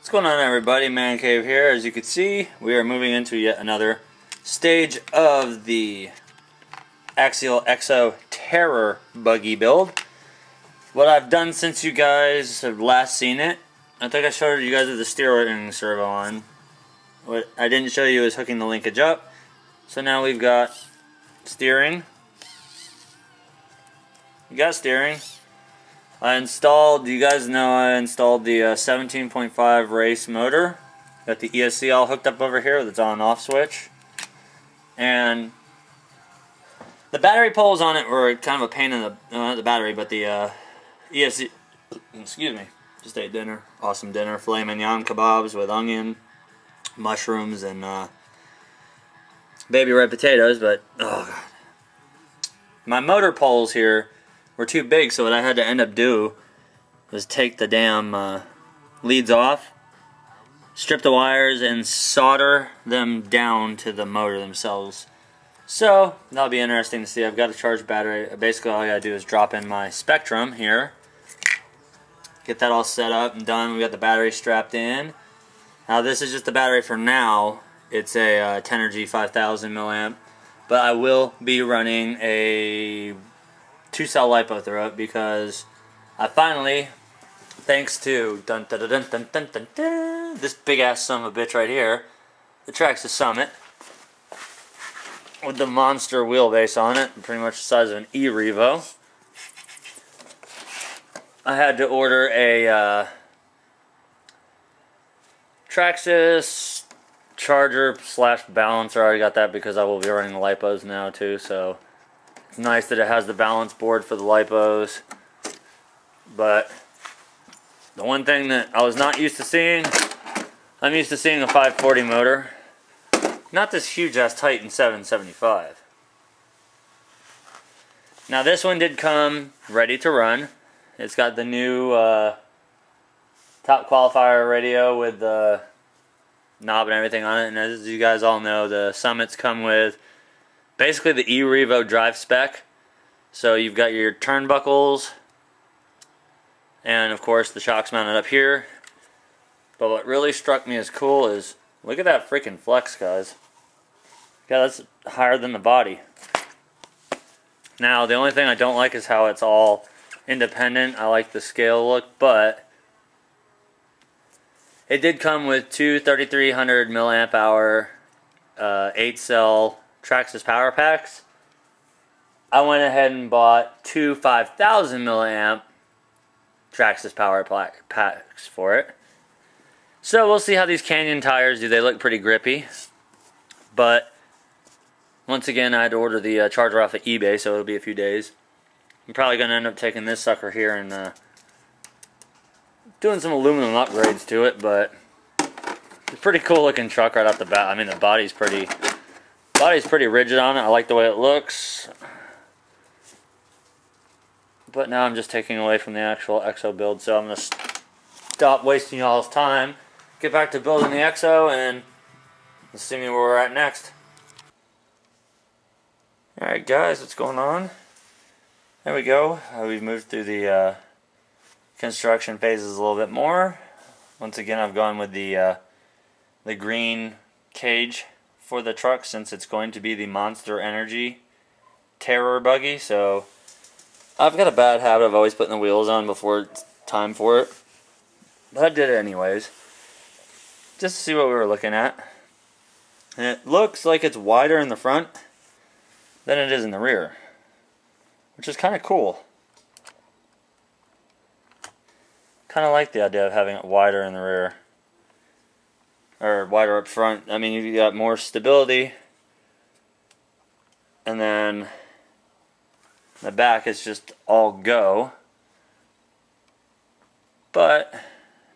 What's going on, everybody? Man Cave here. As you can see, we are moving into yet another stage of the Axial Exo Terror Buggy build. What I've done since you guys have last seen it, I think I showed you guys with the steering servo on. What I didn't show you is hooking the linkage up. So now we've got steering. You got steering. I installed, you guys know I installed the 17.5 race motor. Got the ESC all hooked up over here with its on and off switch. And the battery poles on it were kind of a pain in the, not the battery, but the ESC, excuse me, just ate dinner. Awesome dinner, filet mignon kebabs with onion, mushrooms, and baby red potatoes, but, oh God. My motor poles here were too big, so what I had to end up do was take the damn leads off, strip the wires, and solder them down to the motor themselves. So that'll be interesting to see. I've got a charged battery. Basically all I gotta do is drop in my Spectrum here, get that all set up and done. We got the battery strapped in. Now this is just the battery for now. It's a Tenergy 5000 milliamp, but I will be running a 2-cell lipo through it because I finally, thanks to this big ass son of a bitch right here, the Traxxas Summit, with the monster wheelbase on it, pretty much the size of an E-Revo. I had to order a Traxxas charger slash balancer. I already got that because I will be running the lipos now too, so it's nice that it has the balance board for the lipos. But the one thing that I was not used to seeing, I'm used to seeing a 540 motor, not this huge ass Titan 775. Now this one did come ready to run. It's got the new top qualifier radio with the knob and everything on it, and as you guys all know, the Summits come with basically the E-Revo drive spec. So you've got your turnbuckles, and of course the shocks mounted up here. But what really struck me as cool is, look at that freaking flex, guys. Yeah, that's higher than the body. Now the only thing I don't like is how it's all independent. I like the scale look, but it did come with two 3300 milliamp hour 8-cell Traxxas power packs. I went ahead and bought two 5000 milliamp Traxxas power packs for it. So we'll see how these Canyon tires do. They look pretty grippy. But once again, I had to order the charger off of eBay, so it'll be a few days. I'm probably going to end up taking this sucker here and doing some aluminum upgrades to it, but it's a pretty cool looking truck right off the bat. I mean, the body's pretty rigid on it. I like the way it looks. But now I'm just taking away from the actual Exo build, so I'm going to stop wasting y'all's time, get back to building the Exo, and let's see where we're at next. Alright guys, what's going on? There we go. We've moved through the construction phases a little bit more. Once again, I've gone with the green cage for the truck since it's going to be the Monster Energy Terror Buggy. So I've got a bad habit of always putting the wheels on before it's time for it, but I did it anyways just to see what we were looking at. And it looks like it's wider in the front than it is in the rear, which is kind of cool. Kind of like the idea of having it wider in the rear, or wider up front. I mean, you got more stability, and then the back is just all go. But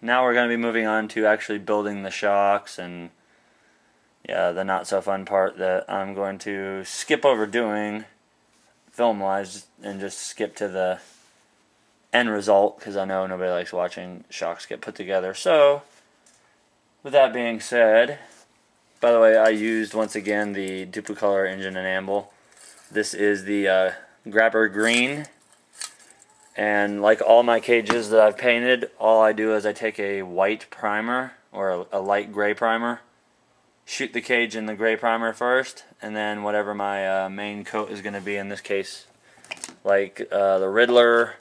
now we're going to be moving on to actually building the shocks and, yeah, the not so fun part that I'm going to skip over doing film wise and just skip to the end result, because I know nobody likes watching shocks get put together. So with that being said, by the way, I used once again the Duplicolor engine enamel. This is the Grabber Green, and like all my cages that I've painted, all I do is I take a white primer or a light gray primer. Shoot the cage in the gray primer first, and then whatever my main coat is going to be, in this case, like the Riddler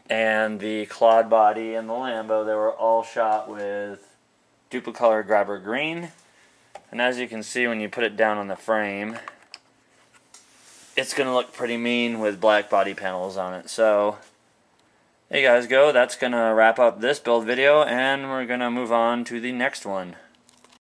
and the Clawed Body and the Lambo, they were all shot with Duplicolor Grabber Green. And as you can see, when you put it down on the frame, it's going to look pretty mean with black body panels on it. So there you guys go. That's going to wrap up this build video, and we're going to move on to the next one.